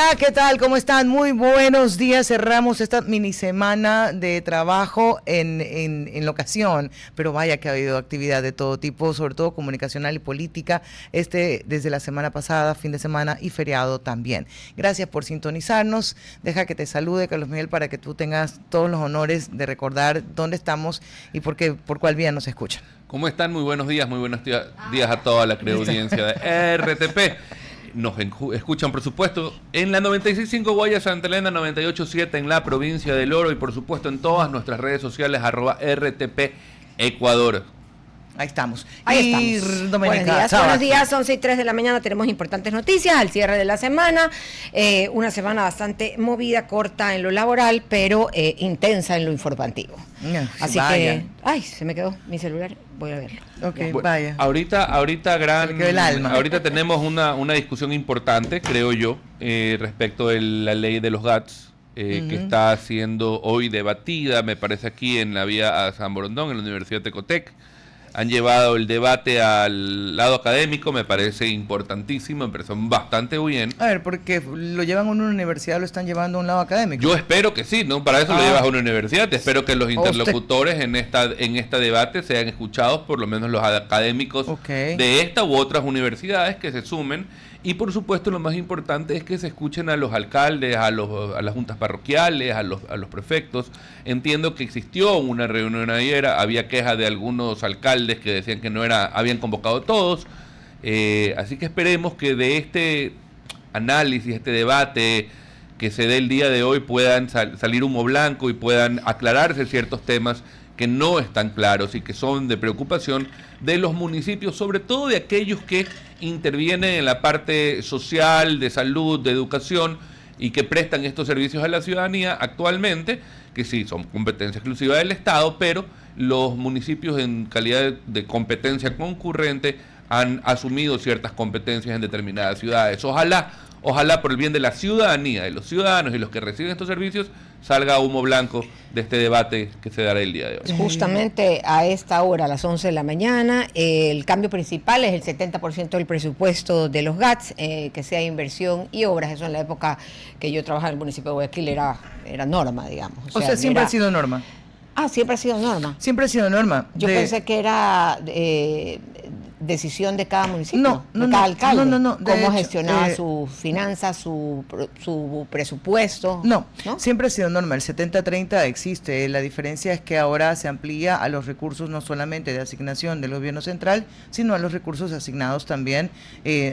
Hola, ¿qué tal? ¿Cómo están? Muy buenos días. Cerramos esta mini semana de trabajo en locación, pero vaya que ha habido actividad de todo tipo, sobre todo comunicacional y política, desde la semana pasada, fin de semana y feriado también. Gracias por sintonizarnos. Deja que te salude, Carlos Miguel, para que tú tengas todos los honores de recordar dónde estamos y por cuál vía nos escuchan. ¿Cómo están? Muy buenos días a toda la audiencia de RTP. Nos escuchan, por supuesto, en la 96.5 Guaya Santa Elena, 98.7 en la provincia del Oro y, por supuesto, en todas nuestras redes sociales, @RTP Ecuador. Ahí estamos. Ahí estamos. Buenos días, 11:03 de la mañana. Tenemos importantes noticias al cierre de la semana. Una semana bastante movida, corta en lo laboral, pero intensa en lo informativo. Así que, se me quedó mi celular. Voy a verlo. Ok, vaya. Ahorita tenemos una discusión importante, creo yo, respecto de la ley de los GATS. Que está siendo hoy debatida, me parece, aquí en la vía a San Borondón, en la Universidad de Ecotec. Han llevado el debate al lado académico, me parece importantísimo, me parece bastante bien. A ver, porque lo llevan a una universidad, lo están llevando a un lado académico. Yo espero que sí, ¿no? Para eso lo llevas a una universidad. Espero que los interlocutores en este debate sean escuchados, por lo menos los académicos de esta u otras universidades que se sumen. Y por supuesto lo más importante es que se escuchen a los alcaldes, a las juntas parroquiales, a los prefectos. Entiendo que existió una reunión ayer, había quejas de algunos alcaldes que decían que habían convocado todos. Así que esperemos que de este análisis, este debate que se dé el día de hoy puedan salir humo blanco y puedan aclararse ciertos temas que no están claros y que son de preocupación de los municipios, sobre todo de aquellos que intervienen en la parte social, de salud, de educación y que prestan estos servicios a la ciudadanía actualmente, que sí son competencia exclusiva del Estado, pero los municipios en calidad de competencia concurrente han asumido ciertas competencias en determinadas ciudades. Ojalá por el bien de la ciudadanía, de los ciudadanos y los que reciben estos servicios, salga humo blanco de este debate que se dará el día de hoy. Justamente a esta hora, a las 11 de la mañana, el cambio principal es el 70% del presupuesto de los GATS, que sea inversión y obras. Eso en la época que yo trabajaba en el municipio de Guayaquil era norma, digamos. O sea siempre ha sido norma. Siempre ha sido norma. Siempre ha sido norma. Yo pensé que era decisión de cada municipio, de cada alcalde, cómo gestionaba sus finanzas, su presupuesto. No, siempre ha sido norma, el 70-30 existe, la diferencia es que ahora se amplía a los recursos no solamente de asignación del gobierno central, sino a los recursos asignados también,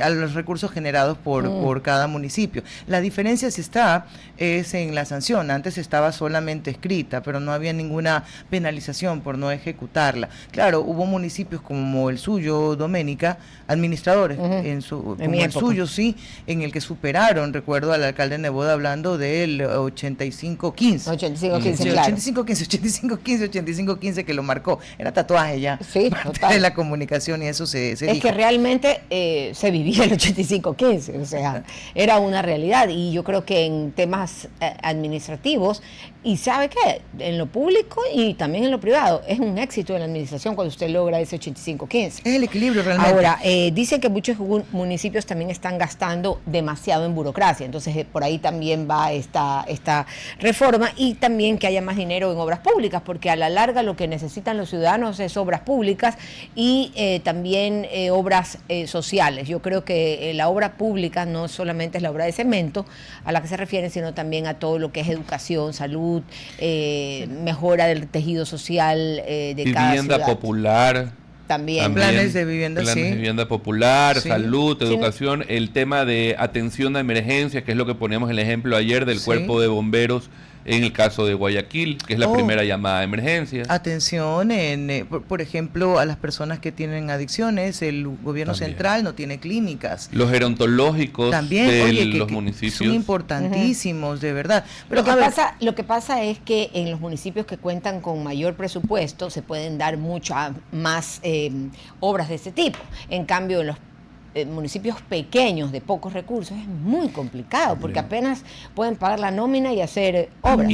a los recursos generados por cada municipio. La diferencia es en la sanción, antes estaba solamente escrita, pero no había ninguna penalización por no ejecutarla. Claro, hubo municipios como el suyo, Doménica, administradores, como el suyo, sí, en el que superaron, recuerdo al alcalde Neboda hablando del 85-15. 85-15 que lo marcó. Era tatuaje ya. Sí, de la comunicación y eso se dijo. Que realmente se vivía el 85-15, o sea, era una realidad. Y yo creo que en temas administrativos, y ¿sabe qué? En lo público y también en lo privado, es un éxito en la administración cuando usted logra ese 85-15. Es el equilibrio realmente. Ahora, dicen que muchos municipios también están gastando demasiado en burocracia, entonces por ahí también va esta reforma, y también que haya más dinero en obras públicas, porque a la larga lo que necesitan los ciudadanos es obras públicas y también obras sociales. Yo creo que la obra pública no solamente es la obra de cemento a la que se refieren, sino también a todo lo que es educación, salud, mejora del tejido social de cada ciudad. Vivienda popular. También planes de vivienda, planes de vivienda popular, salud, educación, el tema de atención a emergencias, que es lo que poníamos el ejemplo ayer del cuerpo de bomberos en el caso de Guayaquil, que es la primera llamada de emergencia. Atención, por ejemplo, a las personas que tienen adicciones, el gobierno central no tiene clínicas. Los gerontológicos también, de los municipios. Son importantísimos, de verdad. Pero lo que pasa es que en los municipios que cuentan con mayor presupuesto se pueden dar muchas más obras de este tipo. En cambio, en los municipios pequeños de pocos recursos es muy complicado porque apenas pueden pagar la nómina y hacer obras.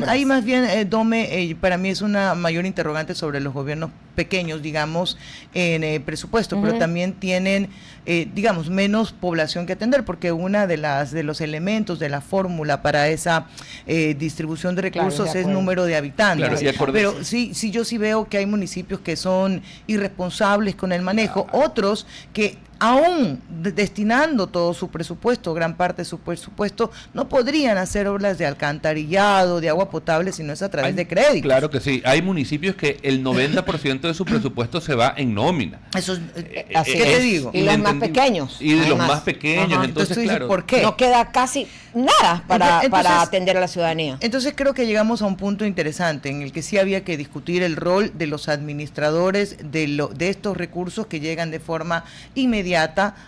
Ahí más bien, Dome, para mí es una mayor interrogante sobre los gobiernos pequeños, digamos, en presupuesto, pero también tienen, digamos, menos población que atender, porque una de los elementos de la fórmula para esa distribución de recursos es número de habitantes. Claro, pero sí, yo sí veo que hay municipios que son irresponsables con el manejo, otros que aún destinando todo su presupuesto, gran parte de su presupuesto, no podrían hacer obras de alcantarillado, de agua potable, si no es a través de créditos. Claro que sí. Hay municipios que el 90% de su presupuesto se va en nómina. Eso ¿qué te digo? Y los más pequeños. Y de los más pequeños. Entonces, claro, ¿por qué? No queda casi nada para atender a la ciudadanía. Entonces creo que llegamos a un punto interesante en el que sí había que discutir el rol de los administradores de estos recursos que llegan de forma inmediata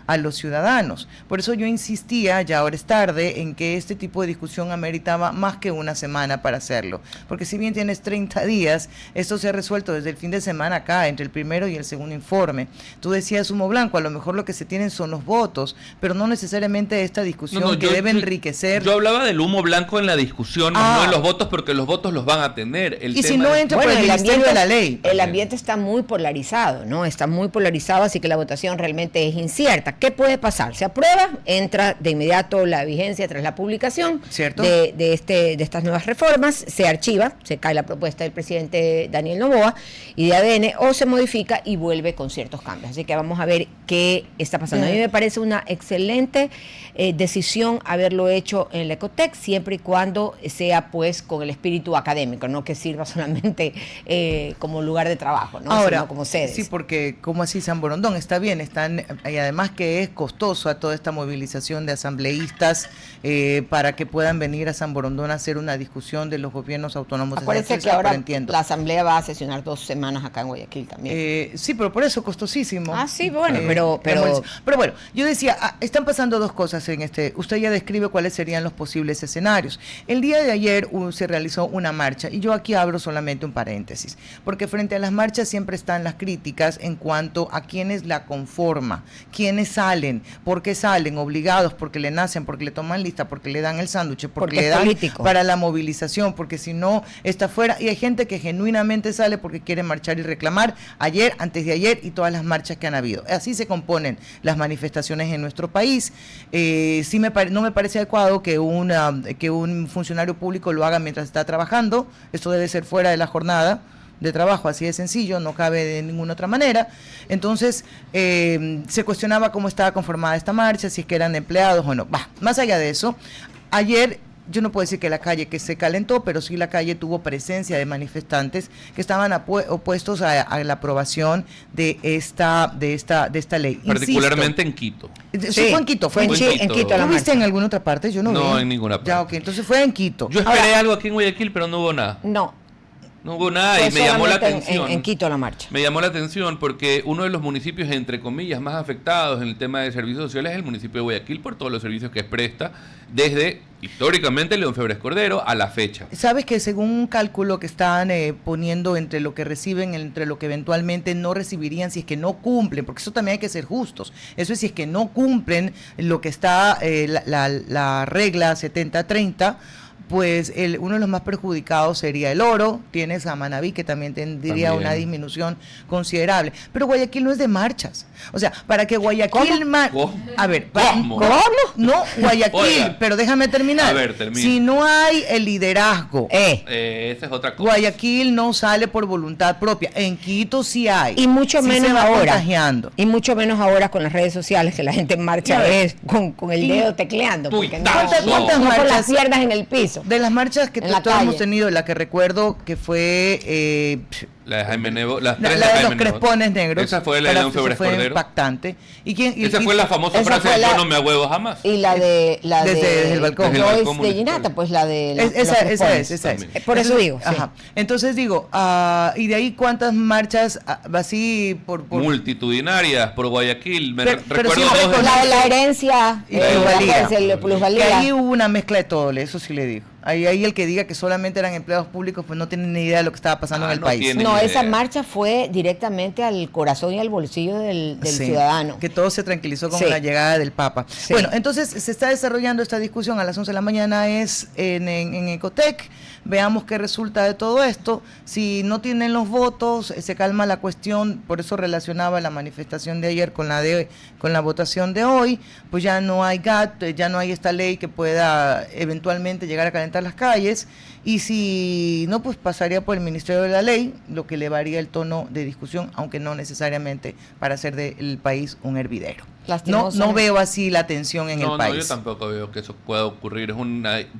a los ciudadanos. Por eso yo insistía, ya ahora es tarde, en que este tipo de discusión ameritaba más que una semana para hacerlo. Porque si bien tienes 30 días, esto se ha resuelto desde el fin de semana acá, entre el primero y el segundo informe. Tú decías humo blanco, a lo mejor lo que se tienen son los votos, pero no necesariamente esta discusión que debe enriquecer. Yo hablaba del humo blanco en la discusión, no en los votos, porque los votos los van a tener. Y si no entra por el ministerio de la ley. El ambiente está muy polarizado, ¿no? Está muy polarizado, así que la votación realmente es incierta. ¿Qué puede pasar? Se aprueba, entra de inmediato la vigencia tras la publicación de estas nuevas reformas, se archiva, se cae la propuesta del presidente Daniel Noboa y de ADN, o se modifica y vuelve con ciertos cambios. Así que vamos a ver qué está pasando. A mí me parece una excelente decisión haberlo hecho en la Ecotec, siempre y cuando sea pues con el espíritu académico, no que sirva solamente como lugar de trabajo, ¿no? Ahora, sino como sedes. Sí, porque como así San Borondón está bien, y además que es costoso a toda esta movilización de asambleístas para que puedan venir a San Borondón a hacer una discusión de los gobiernos autónomos. Acuérdense que ahora la asamblea va a sesionar 2 semanas acá en Guayaquil también. Sí, pero por eso costosísimo. Sí, bueno, pero bueno, yo decía, están pasando dos cosas en usted ya describe cuáles serían los posibles escenarios. El día de ayer se realizó una marcha, y yo aquí abro solamente un paréntesis, porque frente a las marchas siempre están las críticas en cuanto a quienes la conforman, quienes salen, por qué salen, obligados, porque le nacen, porque le toman lista, porque le dan el sándwich, porque le dan político para la movilización, porque si no está fuera, y hay gente que genuinamente sale porque quiere marchar y reclamar ayer, antes de ayer y todas las marchas que han habido. Así se componen las manifestaciones en nuestro país. Sí no me parece adecuado que un funcionario público lo haga mientras está trabajando. Esto debe ser fuera de la jornada de trabajo, así de sencillo, no cabe de ninguna otra manera. Entonces se cuestionaba cómo estaba conformada esta marcha, si es que eran empleados o no. Más allá de eso, ayer yo no puedo decir que la calle que se calentó, pero sí la calle tuvo presencia de manifestantes que estaban opuestos a la aprobación de esta ley. Particularmente en Quito. Sí, fue en Quito. Fue en Quito. ¿Lo viste en alguna otra parte? Yo no vi. No, en ninguna parte. Ya, ok, entonces fue en Quito. Yo esperé algo aquí en Guayaquil, pero no hubo nada. No hubo nada y me llamó la atención. En Quito la marcha. Me llamó la atención porque uno de los municipios, entre comillas, más afectados en el tema de servicios sociales es el municipio de Guayaquil por todos los servicios que presta desde, históricamente, León Febres Cordero a la fecha. Sabes que según un cálculo que están poniendo entre lo que reciben, entre lo que eventualmente no recibirían si es que no cumplen, porque eso también hay que ser justos, eso es si es que no cumplen lo que está la regla 70-30, pues uno de los más perjudicados sería el oro. Tienes a Manabí, que también tendría una disminución considerable. Pero Guayaquil no es de marchas. O sea, para que Guayaquil... A ver, ¿cómo? No, Guayaquil, oiga, pero déjame terminar. A ver, termina. Si no hay el liderazgo, esa es otra cosa. Guayaquil no sale por voluntad propia. En Quito sí hay. Y mucho sí menos se va ahora. Contagiando. Y mucho menos ahora con las redes sociales, que la gente en marcha con el dedo tecleando. Porque ¿Cuántas no marchas? con las piernas en el piso. De las marchas que todos hemos tenido, la que recuerdo que fue la de Jaime Nebo, la de los crespones negros. Esa fue la de León Febres Cordero. Impactante. Esa fue la famosa frase de yo no me ahuevo jamás. Y la de desde el balcón. Joyce de Ginata, pues la de esa es. Por eso digo. Ajá. Entonces digo, y de ahí cuántas marchas así por multitudinarias por Guayaquil. Recuerdo la de la herencia, y la plusvalía. Que ahí hubo una mezcla de todo, eso sí le digo. Ahí el que diga que solamente eran empleados públicos, pues no tiene ni idea de lo que estaba pasando en el país. No, esa marcha fue directamente al corazón y al bolsillo del ciudadano. Que todo se tranquilizó con la llegada del Papa. Sí. Bueno, entonces se está desarrollando esta discusión a las 11 de la mañana es en Ecotec. Veamos qué resulta de todo esto. Si no tienen los votos, se calma la cuestión, por eso relacionaba la manifestación de ayer con la votación de hoy, pues ya no hay GATT, ya no hay esta ley que pueda eventualmente llegar a calentar las calles, y si no, pues pasaría por el Ministerio de la Ley, lo que elevaría el tono de discusión, aunque no necesariamente para hacer del país un hervidero. No veo así la tensión en el país. No, yo tampoco veo que eso pueda ocurrir.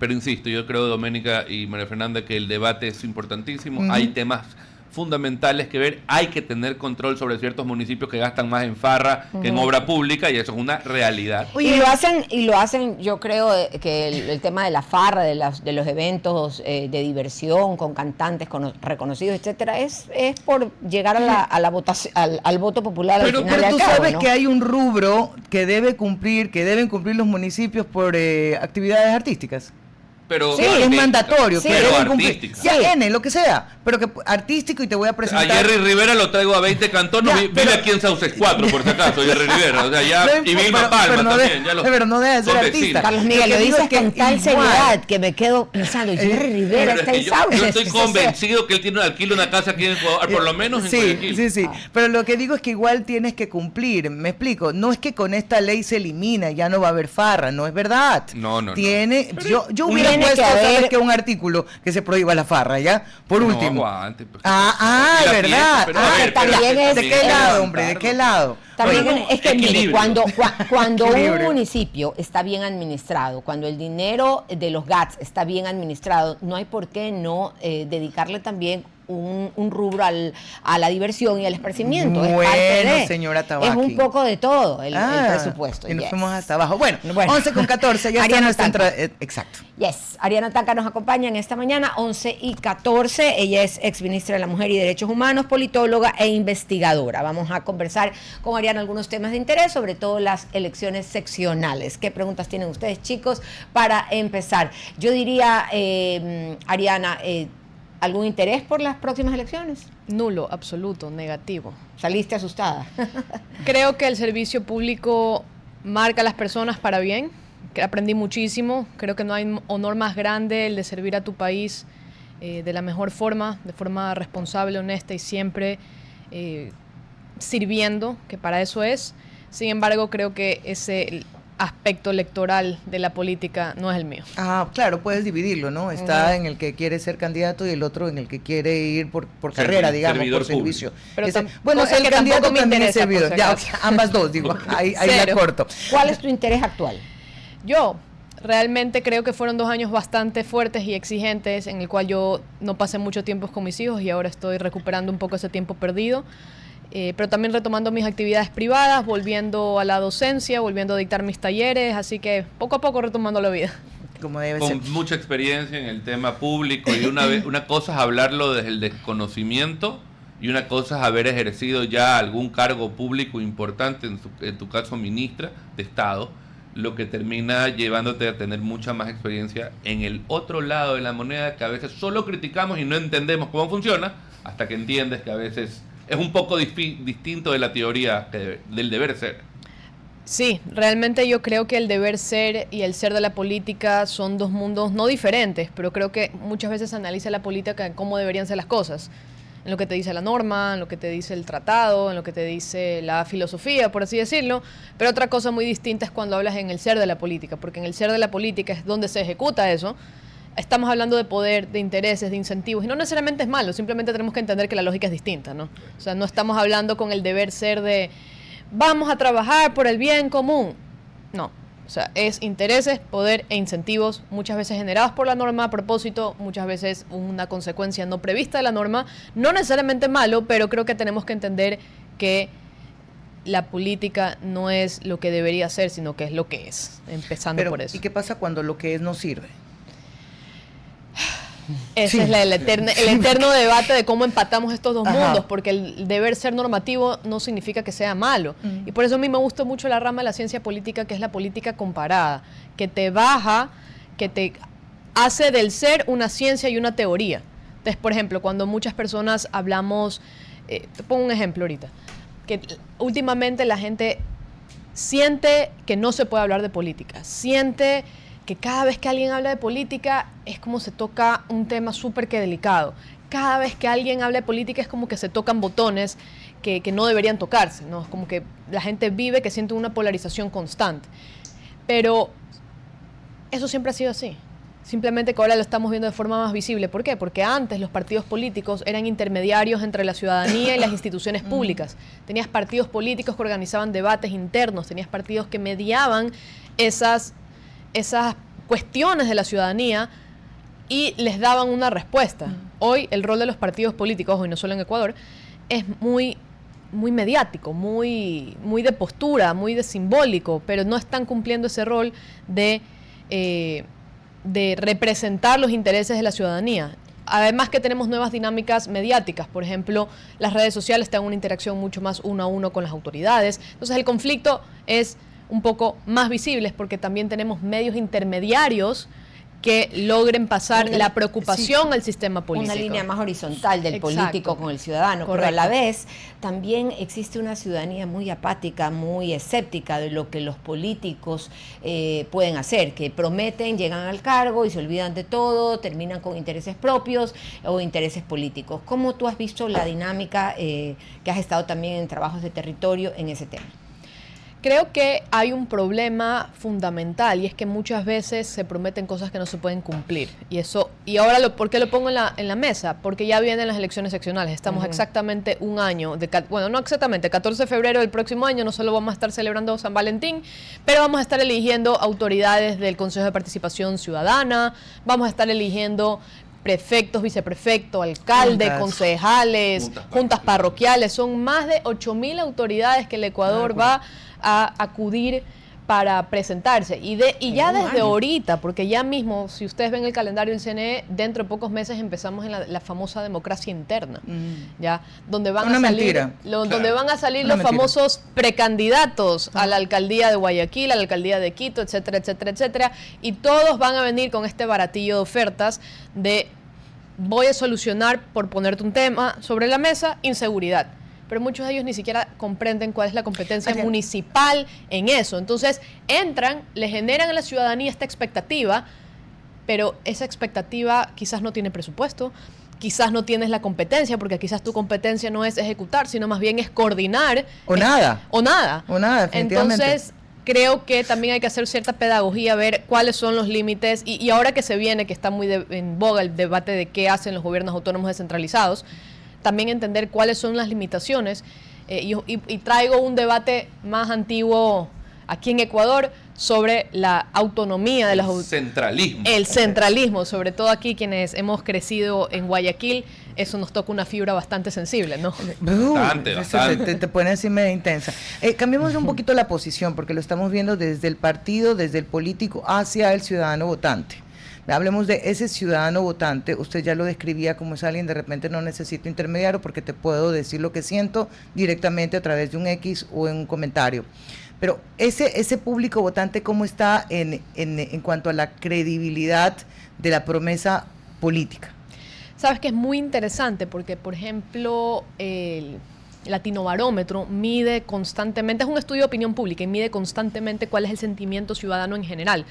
Pero insisto, yo creo, Doménica y María Fernanda, que el debate es importantísimo. Hay temas fundamentales que ver. Hay que tener control sobre ciertos municipios que gastan más en farra que en obra pública, y eso es una realidad. Y lo hacen, yo creo que el tema de la farra, de los eventos de diversión con cantantes reconocidos, etcétera, es por llegar a la votación, al voto popular. Pero tú sabes, ¿no?, que hay un rubro que deben cumplir los municipios por actividades artísticas. Pero sí, es mandatorio, sí, pero artística. Ya N, lo que sea, pero que artístico, y te voy a presentar. A Jerry Rivera lo traigo a 20 cantones, vive aquí en Sauces 4, por si acaso, Jerry Rivera, o sea, ya, y Vilma Palma también, pero no deja de ser artista. Carlos Miguel, lo dices con tal seriedad que me quedo pensando, Jerry Rivera está en Sauces. Yo estoy convencido que él alquila una casa aquí en Ecuador, por lo menos en Guayaquil. Sí, pero lo que digo es que igual tienes que cumplir, me explico, no es que con esta ley se elimina, ya no va a haber farra, no es verdad. No. Yo hubiera puesto, ¿sabes qué? Un artículo que se prohíba la farra, ¿ya? Por último. Aguante, pues, ¿verdad? ¿De qué lado, hombre? ¿De qué lado? También es que, mire, cuando un municipio está bien administrado, cuando el dinero de los GATS está bien administrado, no hay por qué no dedicarle también un rubro a la diversión y al esparcimiento. Bueno, señora Tabaqui. Es un poco de todo el presupuesto. Y nos fuimos hasta abajo. Bueno, 11:14, ya está nuestra entrada. Exacto. Yes, Ariana Tanca nos acompaña en esta mañana, 11:14. Ella es exministra de la Mujer y Derechos Humanos, politóloga e investigadora. Vamos a conversar con Ariana algunos temas de interés, sobre todo las elecciones seccionales. ¿Qué preguntas tienen ustedes, chicos, para empezar? Yo diría, Ariana, ¿algún interés por las próximas elecciones? Nulo, absoluto, negativo. ¿Saliste asustada? Creo que el servicio público marca a las personas para bien. Aprendí muchísimo. Creo que no hay honor más grande el de servir a tu país de la mejor forma, de forma responsable, honesta y siempre sirviendo, que para eso es. Sin embargo, creo que ese aspecto electoral de la política no es el mío. Claro, puedes dividirlo, ¿no? Está en el que quiere ser candidato y el otro en el que quiere ir por carrera, digamos, por servicio. Pero bueno, el candidato también es servidor. Ya, ambas dos, digo, ahí la corto. ¿Cuál es tu interés actual? Yo realmente creo que fueron 2 años bastante fuertes y exigentes, en el cual yo no pasé mucho tiempo con mis hijos y ahora estoy recuperando un poco ese tiempo perdido. Pero también retomando mis actividades privadas, volviendo a la docencia, volviendo a dictar mis talleres, así que poco a poco retomando la vida. Como debe ser. Con mucha experiencia en el tema público, y una cosa es hablarlo desde el desconocimiento y una cosa es haber ejercido ya algún cargo público importante, en tu caso ministra de Estado, lo que termina llevándote a tener mucha más experiencia en el otro lado de la moneda, que a veces solo criticamos y no entendemos cómo funciona, hasta que entiendes que a veces es un poco distinto de la teoría del deber ser. Sí, realmente yo creo que el deber ser y el ser de la política son 2 mundos no diferentes, pero creo que muchas veces se analiza la política en cómo deberían ser las cosas, en lo que te dice la norma, en lo que te dice el tratado, en lo que te dice la filosofía, por así decirlo, pero otra cosa muy distinta es cuando hablas en el ser de la política, porque en el ser de la política es donde se ejecuta eso. Estamos hablando de poder, de intereses, de incentivos, y no necesariamente es malo, simplemente tenemos que entender que la lógica es distinta, ¿no? O sea, no estamos hablando con el deber ser de vamos a trabajar por el bien común. No, o sea, es intereses, poder e incentivos, muchas veces generados por la norma a propósito, muchas veces una consecuencia no prevista de la norma, no necesariamente malo, pero creo que tenemos que entender que la política no es lo que debería ser, sino que es lo que es, empezando por eso. ¿Y qué pasa cuando lo que es no sirve? Ese es el eterno debate de cómo empatamos estos 2 mundos, porque el deber ser normativo no significa que sea malo. Y por eso a mí me gusta mucho la rama de la ciencia política, que es la política comparada, que te baja, que te hace del ser una ciencia y una teoría. Entonces, por ejemplo, cuando muchas personas hablamos, te pongo un ejemplo ahorita, que últimamente la gente siente que no se puede hablar de política, siente que cada vez que alguien habla de política es como se toca un tema súper que delicado. Cada vez que alguien habla de política es como que se tocan botones que no deberían tocarse, ¿no? Es como que la gente vive que siente una polarización constante. Pero eso siempre ha sido así. Simplemente que ahora lo estamos viendo de forma más visible. ¿Por qué? Porque antes los partidos políticos eran intermediarios entre la ciudadanía y las instituciones públicas. Tenías partidos políticos que organizaban debates internos, tenías partidos que mediaban esas cuestiones de la ciudadanía y les daban una respuesta. Hoy el rol de los partidos políticos, y no solo en Ecuador, es muy mediático, muy de postura, muy de simbólico, pero no están cumpliendo ese rol de representar los intereses de la ciudadanía. Además que tenemos nuevas dinámicas mediáticas, por ejemplo, las redes sociales te dan una interacción mucho más uno a uno con las autoridades, entonces el conflicto es un poco más visible porque también tenemos medios intermediarios que logren pasar la preocupación al sistema político. Una línea más horizontal del político con el ciudadano. Correcto. Pero a la vez también existe una ciudadanía muy apática, muy escéptica de lo que los políticos pueden hacer, que prometen, llegan al cargo y se olvidan de todo, terminan con intereses propios o intereses políticos. ¿Cómo tú has visto la dinámica que has estado también en trabajos de territorio en ese tema? Creo que hay un problema fundamental y es que muchas veces se prometen cosas que no se pueden cumplir. Y ahora, ¿por qué lo pongo en la mesa? Porque ya vienen las elecciones seccionales. Estamos exactamente un año, no exactamente, 14 de febrero del próximo año, no solo vamos a estar celebrando San Valentín, pero vamos a estar eligiendo autoridades del Consejo de Participación Ciudadana, vamos a estar eligiendo prefectos, viceprefectos, alcaldes, concejales, juntas parroquiales. Son más de 8.000 autoridades que el Ecuador va a acudir para presentarse. Y ya desde ahorita, porque ya mismo, si ustedes ven el calendario del CNE, dentro de pocos meses empezamos en la famosa democracia interna, ya donde van a salir los famosos precandidatos a la alcaldía de Guayaquil, a la alcaldía de Quito, etcétera, etcétera, etcétera, y todos van a venir con este baratillo de ofertas de voy a solucionar, por ponerte un tema sobre la mesa, inseguridad. Pero muchos de ellos ni siquiera comprenden cuál es la competencia municipal en eso. Entonces entran, le generan a la ciudadanía esta expectativa, pero esa expectativa quizás no tiene presupuesto, quizás no tienes la competencia, porque quizás tu competencia no es ejecutar, sino más bien es coordinar. O nada, definitivamente. Entonces creo que también hay que hacer cierta pedagogía, ver cuáles son los límites, y ahora que se viene, que está muy en boga el debate de qué hacen los gobiernos autónomos descentralizados, también entender cuáles son las limitaciones, y traigo un debate más antiguo aquí en Ecuador sobre la autonomía de los centralismo. El centralismo, sobre todo aquí quienes hemos crecido en Guayaquil, eso nos toca una fibra bastante sensible, ¿no? Bastante. Te pone así medio intensa. Cambiemos un poquito la posición, porque lo estamos viendo desde el partido, desde el político, hacia el ciudadano votante. Hablemos de ese ciudadano votante. Usted ya lo describía como es alguien, de repente no necesito intermediario porque te puedo decir lo que siento directamente a través de un X o en un comentario. Pero ese público votante, ¿cómo está en cuanto a la credibilidad de la promesa política? Sabes que es muy interesante porque, por ejemplo, el Latinobarómetro mide constantemente, es un estudio de opinión pública y mide constantemente cuál es el sentimiento ciudadano en general.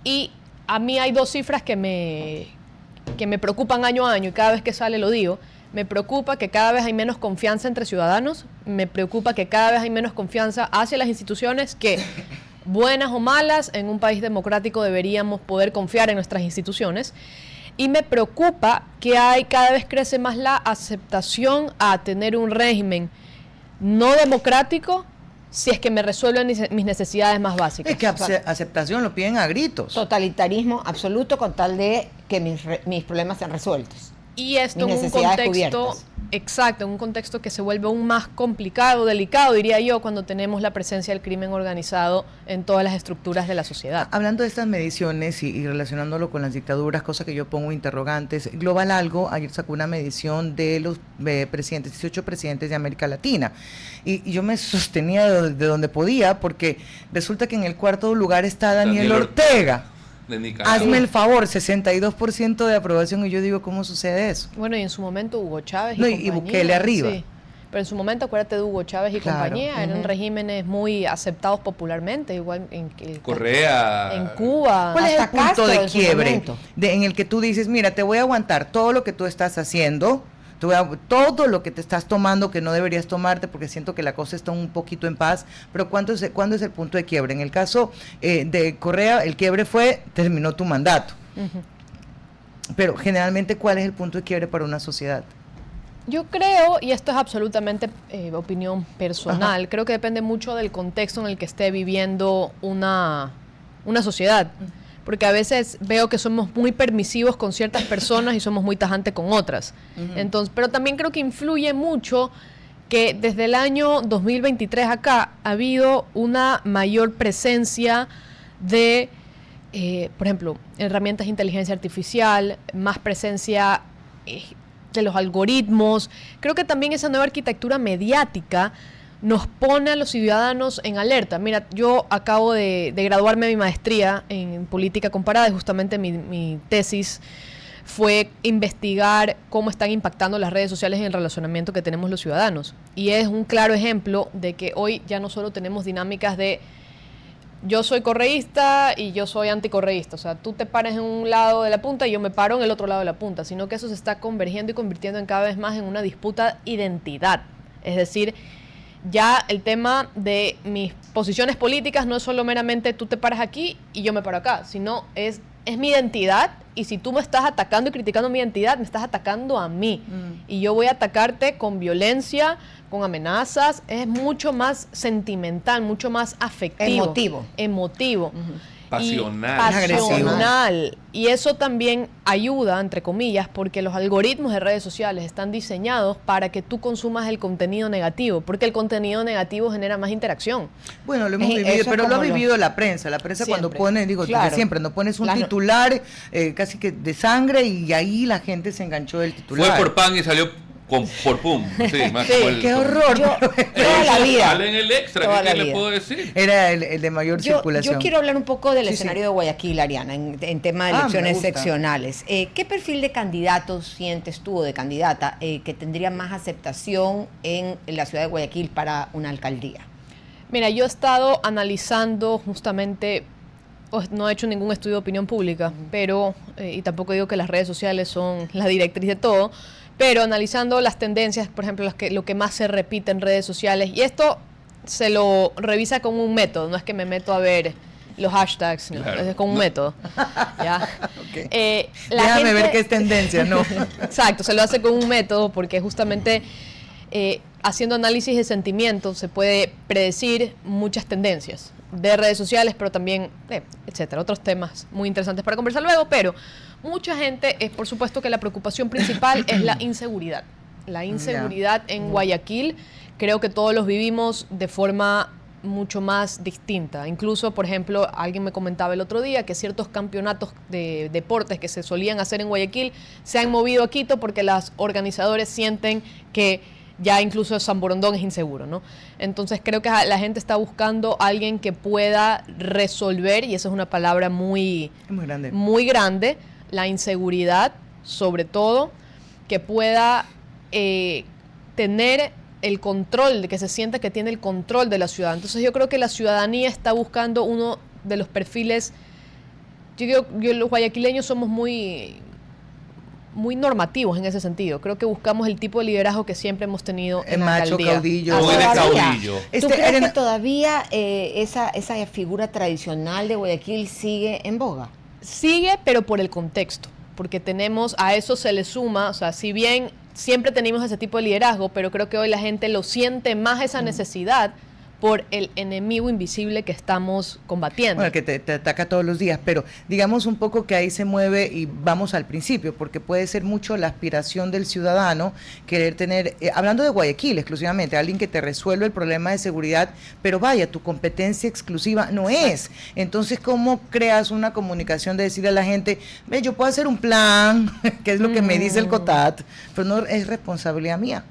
Y a mí hay dos cifras que me preocupan año a año, y cada vez que sale lo digo. Me preocupa que cada vez hay menos confianza entre ciudadanos, me preocupa que cada vez hay menos confianza hacia las instituciones, que buenas o malas, en un país democrático deberíamos poder confiar en nuestras instituciones. Y me preocupa que cada vez crece más la aceptación a tener un régimen no democrático si es que me resuelven mis necesidades más básicas. Es que aceptación lo piden a gritos. Totalitarismo absoluto con tal de que mis problemas sean resueltos. Y esto en un contexto, exacto, en un contexto que se vuelve aún más complicado, delicado, diría yo, cuando tenemos la presencia del crimen organizado en todas las estructuras de la sociedad. Hablando de estas mediciones y relacionándolo con las dictaduras, cosa que yo pongo interrogantes, Global Algo ayer sacó una medición de los 18 presidentes de América Latina, y yo me sostenía de donde podía, porque resulta que en el cuarto lugar está Daniel Ortega. de Nicaragua. Hazme el favor, 62% de aprobación, y yo digo, ¿cómo sucede eso? Bueno, y en su momento Hugo Chávez y Bukele arriba. Sí. Pero en su momento, acuérdate de Hugo Chávez y compañía, eran regímenes muy aceptados popularmente, igual en Correa, en Cuba. ¿Cuál es el punto de quiebre en el que tú dices, mira, te voy a aguantar todo lo que tú estás haciendo, todo lo que te estás tomando que no deberías tomarte porque siento que la cosa está un poquito en paz, pero ¿cuándo es el punto de quiebre? En el caso de Correa, el quiebre terminó tu mandato. Pero generalmente, ¿cuál es el punto de quiebre para una sociedad? Yo creo, y esto es absolutamente opinión personal, creo que depende mucho del contexto en el que esté viviendo una sociedad. Porque a veces veo que somos muy permisivos con ciertas personas y somos muy tajantes con otras. Entonces, pero también creo que influye mucho que desde el año 2023 acá ha habido una mayor presencia de, por ejemplo, herramientas de inteligencia artificial, más presencia de los algoritmos. Creo que también esa nueva arquitectura mediática nos pone a los ciudadanos en alerta. Mira, yo acabo de graduarme de mi maestría en política comparada y justamente mi tesis fue investigar cómo están impactando las redes sociales en el relacionamiento que tenemos los ciudadanos. Y es un claro ejemplo de que hoy ya no solo tenemos dinámicas de yo soy correísta y yo soy anticorreísta. O sea, tú te paras en un lado de la punta y yo me paro en el otro lado de la punta, sino que eso se está convergiendo y convirtiendo en cada vez más en una disputa de identidad. Es decir, ya el tema de mis posiciones políticas no es solo meramente tú te paras aquí y yo me paro acá, sino es mi identidad, y si tú me estás atacando y criticando mi identidad, me estás atacando a mí. Y yo voy a atacarte con violencia, con amenazas. Es mucho más sentimental, mucho más afectivo. Emotivo. Pasional. Y eso también ayuda, entre comillas, porque los algoritmos de redes sociales están diseñados para que tú consumas el contenido negativo, porque el contenido negativo genera más interacción. Bueno, lo hemos vivido, pero lo ha vivido la prensa. La prensa siempre. Cuando pone, siempre, no pones un titular casi que de sangre y ahí la gente se enganchó del titular. Fue por pan y salió por pum. Sí, qué horror. Toda la vida. Sale en el extra, ¿qué le puedo decir? Era el de mayor circulación. Yo quiero hablar un poco del escenario de Guayaquil, Ariana, en tema de elecciones seccionales. ¿Qué perfil de candidato sientes tú o de candidata que tendría más aceptación en la ciudad de Guayaquil para una alcaldía? Mira, yo he estado analizando justamente, no he hecho ningún estudio de opinión pública, pero, y tampoco digo que las redes sociales son la directriz de todo, pero analizando las tendencias, por ejemplo, lo que más se repite en redes sociales, y esto se lo revisa con un método, no es que me meto a ver los hashtags, no, es con un método. ¿Ya? Okay. Déjame ver qué es tendencia, ¿no? Exacto, se lo hace con un método porque justamente haciendo análisis de sentimientos se puede predecir muchas tendencias de redes sociales, pero también, etcétera, otros temas muy interesantes para conversar luego, pero mucha gente, por supuesto que la preocupación principal es la inseguridad. La inseguridad en Guayaquil, creo que todos los vivimos de forma mucho más distinta. Incluso, por ejemplo, alguien me comentaba el otro día que ciertos campeonatos de deportes que se solían hacer en Guayaquil se han movido a Quito porque los organizadores sienten que ya incluso San Borondón es inseguro, ¿no? Entonces creo que la gente está buscando a alguien que pueda resolver, y esa es una palabra muy grande, la inseguridad, sobre todo, que pueda tener el control, de que se sienta que tiene el control de la ciudad. Entonces yo creo que la ciudadanía está buscando uno de los perfiles. Yo los guayaquileños somos muy normativos en ese sentido. Creo que buscamos el tipo de liderazgo que siempre hemos tenido en la alcaldía. Caudillo. ¿Tú crees que todavía esa figura tradicional de Guayaquil sigue en boga? Sigue, pero por el contexto, porque a eso se le suma, o sea, si bien siempre tenemos ese tipo de liderazgo, pero creo que hoy la gente lo siente más esa necesidad por el enemigo invisible que estamos combatiendo. Bueno, que te ataca todos los días, pero digamos un poco que ahí se mueve y vamos al principio, porque puede ser mucho la aspiración del ciudadano, querer tener, hablando de Guayaquil exclusivamente, alguien que te resuelve el problema de seguridad, pero vaya, tu competencia exclusiva no es. Entonces, ¿cómo creas una comunicación de decirle a la gente, ve, yo puedo hacer un plan, que es lo que me dice el COTAT, pero no es responsabilidad mía?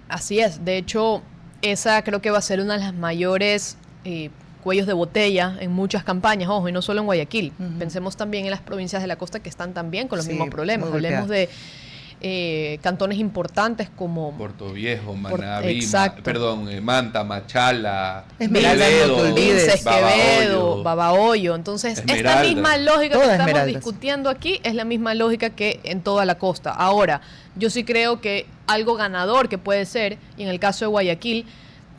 Así es, de hecho, esa creo que va a ser una de las mayores cuellos de botella en muchas campañas, ojo, y no solo en Guayaquil. Pensemos también en las provincias de la costa que están también con los mismos problemas. Hablemos de cantones importantes como Puerto Viejo, Manabí, Manta, Machala, Quevedo, Babahoyo. Entonces, esta misma lógica que estamos discutiendo aquí es la misma lógica que en toda la costa. Ahora, yo sí creo que algo ganador que puede ser, y en el caso de Guayaquil,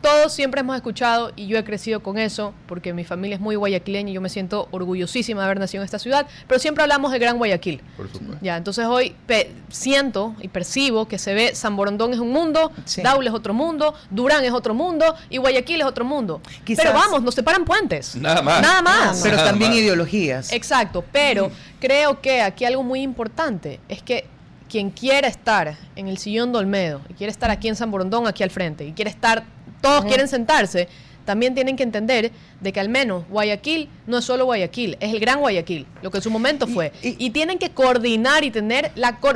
todos siempre hemos escuchado, y yo he crecido con eso, porque mi familia es muy guayaquileña y yo me siento orgullosísima de haber nacido en esta ciudad, pero siempre hablamos de Gran Guayaquil. Por supuesto. Ya, entonces hoy siento y percibo que se ve San Borondón es un mundo, Daule es otro mundo, Durán es otro mundo y Guayaquil es otro mundo. Pero vamos, nos separan puentes. Nada más. Nada más. Pero también ideologías. Exacto, pero creo que aquí algo muy importante es que quien quiera estar en el sillón de Olmedo, y quiere estar aquí en San Borondón, aquí al frente, y quiere estar, todos quieren sentarse, también tienen que entender de que al menos Guayaquil no es solo Guayaquil, es el Gran Guayaquil, lo que en su momento fue. Y tienen que coordinar y tener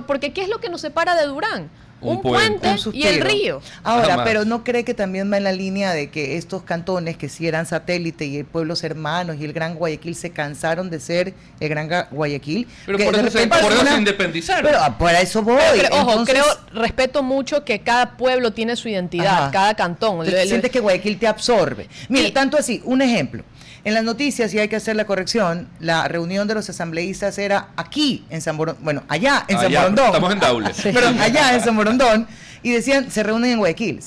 porque ¿qué es lo que nos separa de Durán? Un puente y el río. Ahora, pero ¿no cree que también va en la línea de que estos cantones que si eran satélite y pueblos hermanos y el Gran Guayaquil se cansaron de ser el Gran Guayaquil? Pero por eso se independizaron. Pero para eso voy. Ojo, respeto mucho que cada pueblo tiene su identidad, cada cantón. Sientes que Guayaquil te absorbe. Mire, tanto así, un ejemplo. En las noticias, y hay que hacer la corrección, la reunión de los asambleístas era aquí en San Borondón, bueno, allá en San Borondón. Estamos en Daule. Pero allá en San Borondón, y decían, se reúnen en Guayaquil.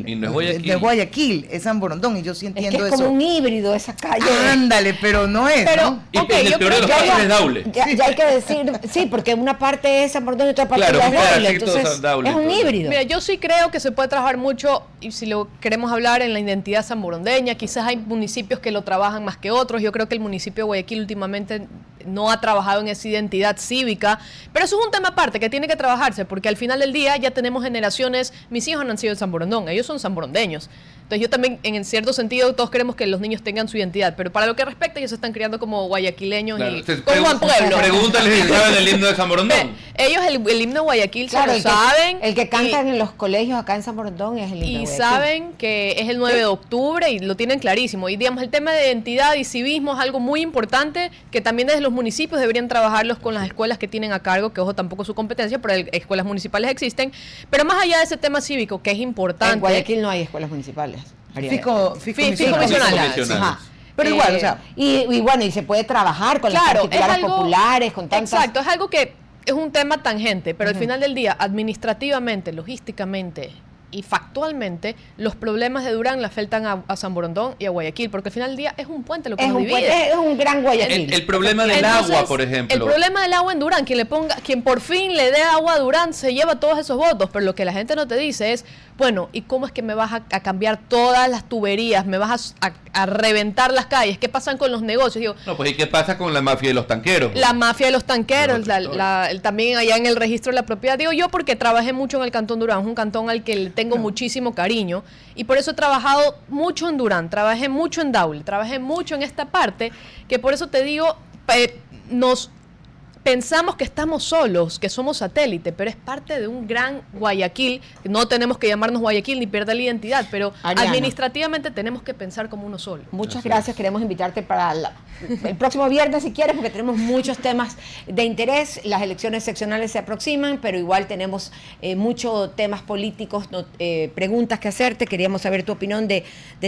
Y no es Guayaquil. De Guayaquil, es San Borondón, y yo sí entiendo eso. Es como un híbrido esa calle. Ándale, pero no es, ¿no? Y en el peor de los casos es Daule. Ya hay que decir, sí, porque una parte es San Borondón y otra parte es Daule, entonces es un híbrido. Mira, yo sí creo que se puede trabajar mucho, y si lo queremos hablar en la identidad sanborondeña, quizás hay municipios que lo trabajan más que otros. Yo creo que el municipio de Guayaquil últimamente no ha trabajado en esa identidad cívica, pero eso es un tema aparte que tiene que trabajarse, porque al final del día ya tenemos generaciones, mis hijos no han sido de San Borondón, ellos son sanborondeños. Entonces yo también, en cierto sentido, todos queremos que los niños tengan su identidad, pero para lo que respecta, ellos se están criando como guayaquileños y como buen pueblo. Pregúntales si saben el himno de San Borondón. Ellos el himno de Guayaquil se lo saben. El que cantan en los colegios acá en San Borondón es el himno de Guayaquil. Y saben que es el 9 de octubre y lo tienen clarísimo. Y digamos, el tema de identidad y civismo es algo muy importante que también desde los municipios deberían trabajarlos con las escuelas que tienen a cargo, que ojo, tampoco es su competencia, pero escuelas municipales existen. Pero más allá de ese tema cívico, que es importante. En Guayaquil no hay escuelas municipales. Fico misionales. Pero igual, o sea. Y bueno, y se puede trabajar con las particulares populares, con tantas. Exacto, es algo que es un tema tangente, pero al final del día, administrativamente, logísticamente y factualmente, los problemas de Durán le afectan a San Borondón y a Guayaquil, porque al final del día es un puente lo que nos divide. Es un gran Guayaquil. El problema del agua, por ejemplo. El problema del agua en Durán, quien por fin le dé agua a Durán se lleva todos esos votos, pero lo que la gente no te dice es, bueno, ¿y cómo es que me vas a cambiar todas las tuberías? ¿Me vas a reventar las calles? ¿Qué pasa con los negocios? Digo, no, pues ¿y qué pasa con la mafia de los tanqueros? La mafia de los tanqueros, también allá en el registro de la propiedad. Digo yo porque trabajé mucho en el Cantón Durán, es un cantón al que le tengo muchísimo cariño, y por eso he trabajado mucho en Durán, trabajé mucho en Daule, trabajé mucho en esta parte, que por eso te digo, pensamos que estamos solos, que somos satélite, pero es parte de un gran Guayaquil. No tenemos que llamarnos Guayaquil ni perder la identidad, pero Ariana, administrativamente tenemos que pensar como uno solo. Muchas gracias, queremos invitarte para el próximo viernes si quieres, porque tenemos muchos temas de interés. Las elecciones seccionales se aproximan, pero igual tenemos muchos temas políticos, preguntas que hacerte. Queríamos saber tu opinión de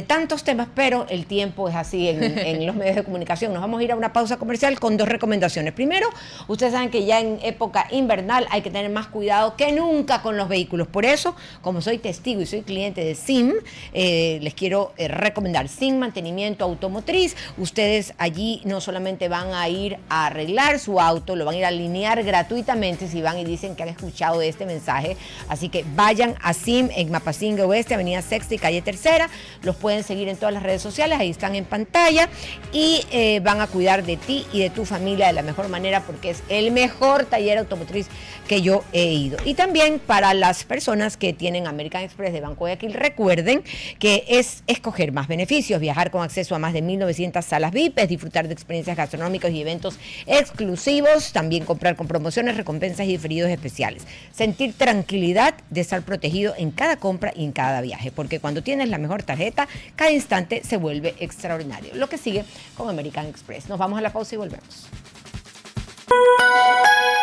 tantos temas, pero el tiempo es así en los medios de comunicación. Nos vamos a ir a una pausa comercial con 2 recomendaciones. Primero, ustedes saben que ya en época invernal hay que tener más cuidado que nunca con los vehículos. Por eso, como soy testigo y soy cliente de SIM, les quiero recomendar SIM Mantenimiento Automotriz. Ustedes allí no solamente van a ir a arreglar su auto, lo van a ir a alinear gratuitamente si van y dicen que han escuchado de este mensaje. Así que vayan a SIM en Mapasingue Oeste, Avenida Sexta y Calle Tercera. Los pueden seguir en todas las redes sociales, ahí están en pantalla, y van a cuidar de ti y de tu familia de la mejor manera, porque es es el mejor taller automotriz que yo he ido. Y también para las personas que tienen American Express de Banco Guayaquil, recuerden que es escoger más beneficios, viajar con acceso a más de 1.900 salas VIP, disfrutar de experiencias gastronómicas y eventos exclusivos, también comprar con promociones, recompensas y diferidos especiales. Sentir tranquilidad de estar protegido en cada compra y en cada viaje, porque cuando tienes la mejor tarjeta, cada instante se vuelve extraordinario. Lo que sigue con American Express. Nos vamos a la pausa y volvemos.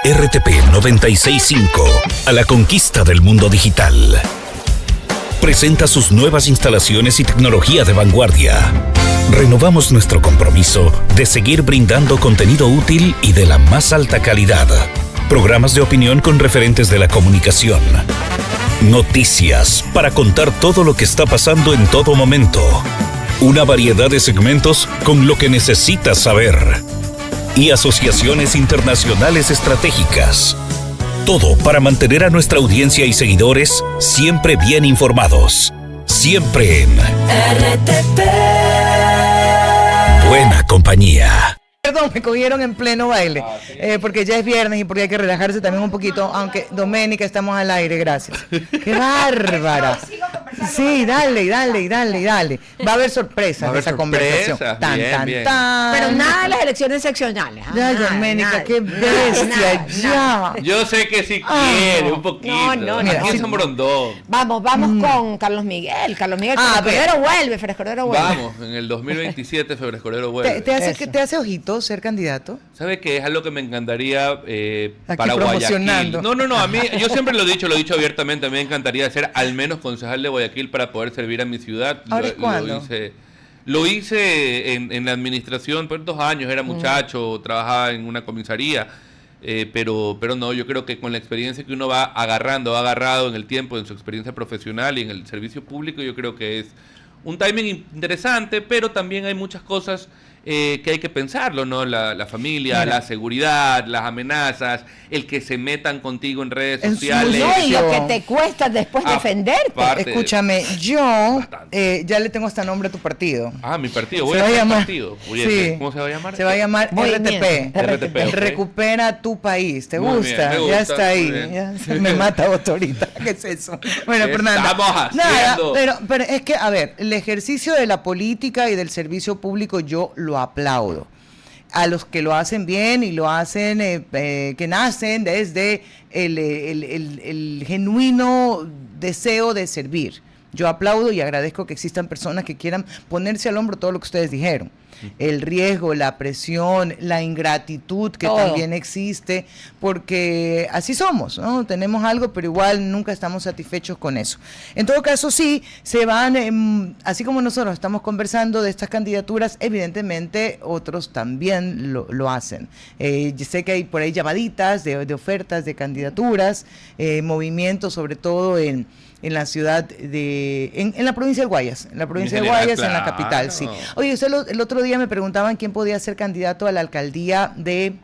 RTP 96.5, a la conquista del mundo digital. Presenta sus nuevas instalaciones y tecnología de vanguardia. Renovamos nuestro compromiso de seguir brindando contenido útil y de la más alta calidad. Programas de opinión con referentes de la comunicación. Noticias para contar todo lo que está pasando en todo momento. Una variedad de segmentos con lo que necesitas saber. Y asociaciones internacionales estratégicas. Todo para mantener a nuestra audiencia y seguidores siempre bien informados. Siempre en RTP. Buena compañía. Perdón, me cogieron en pleno baile, porque ya es viernes y porque hay que relajarse también un poquito, aunque Doménica, estamos al aire, gracias. ¡Qué bárbara! Sí, dale. Va a haber sorpresas de esa conversación. Bien. Pero nada de las elecciones seccionales. Ya, Doménica, qué bestia, ya. Yo sé que si quiere, un poquito. No. Aquí en San Borondón. Vamos con Carlos Miguel. Frescordero vuelve. Vamos, en el 2027 Frescordero vuelve. ¿Te hace ojito ser candidato? ¿Sabe qué? Es algo que me encantaría Aquí para Guayaquil. promocionando. No, a mí, yo siempre lo he dicho abiertamente, a mí me encantaría ser al menos concejal de Guayaquil para poder servir a mi ciudad. ¿Ahora cuándo? Lo hice en la administración por 2 años, era muchacho, trabajaba en una comisaría, pero no, yo creo que con la experiencia que uno va agarrado en el tiempo, en su experiencia profesional y en el servicio público, yo creo que es un timing interesante, pero también hay muchas cosas que hay que pensarlo, ¿no? La familia, la seguridad, las amenazas, el que se metan contigo en redes sociales. No, y lo que te cuesta después defenderte. Escúchame, yo ya le tengo hasta nombre a tu partido. Mi partido, voy a llamar partido. Sí. ¿Cómo se va a llamar? Se va a llamar RTP. Okay. Recupera tu país. ¿Te Muy gusta? bien, me ya gusta, está ahí. bien. Ya me mata vos ahorita. ¿Qué es eso? Bueno, Fernanda. Estamos haciendo. Nada, pero es que, a ver, el ejercicio de la política y del servicio público yo lo aplaudo. A los que lo hacen bien y lo hacen, que nacen desde el genuino deseo de servir. Yo aplaudo y agradezco que existan personas que quieran ponerse al hombro todo lo que ustedes dijeron. El riesgo, la presión, la ingratitud que también existe, porque así somos, ¿no? Tenemos algo, pero igual nunca estamos satisfechos con eso. En todo caso, sí, se van, así como nosotros estamos conversando de estas candidaturas, evidentemente otros también lo hacen. Sé que hay por ahí llamaditas de ofertas de candidaturas, movimientos sobre todo en la ciudad en la provincia de Guayas, en la la capital, sí. Oye, el otro día me preguntaban quién podía ser candidato a la alcaldía de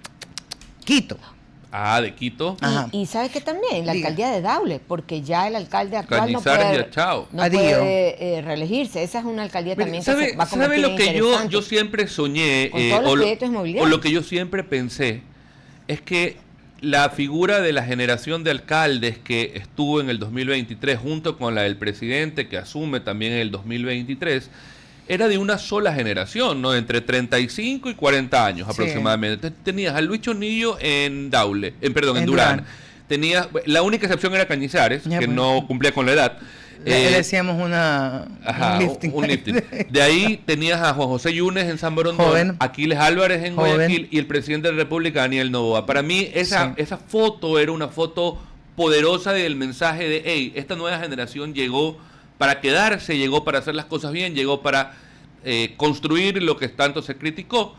Quito. De Quito. Y ¿sabes qué también? La alcaldía de Daule, porque ya el alcalde actual no puede reelegirse. Esa es una alcaldía también que va a ¿Sabe lo que yo siempre soñé? O lo que yo siempre pensé es que la figura de la generación de alcaldes que estuvo en el 2023 junto con la del presidente que asume también en el 2023 era de una sola generación, ¿no? Entre 35 y 40 años aproximadamente. Tenías a Luis Chonillo en Durán. Tenías, la única excepción era Cañizares, que no cumplía con la edad. Le decíamos un lifting. De ahí tenías a Juan José Yunes en San Borondón, Aquiles Álvarez en Guayaquil y el presidente de la República, Daniel Noboa. Para mí esa foto era una foto poderosa del mensaje de, hey, esta nueva generación llegó para quedarse, llegó para hacer las cosas bien, llegó para construir lo que tanto se criticó.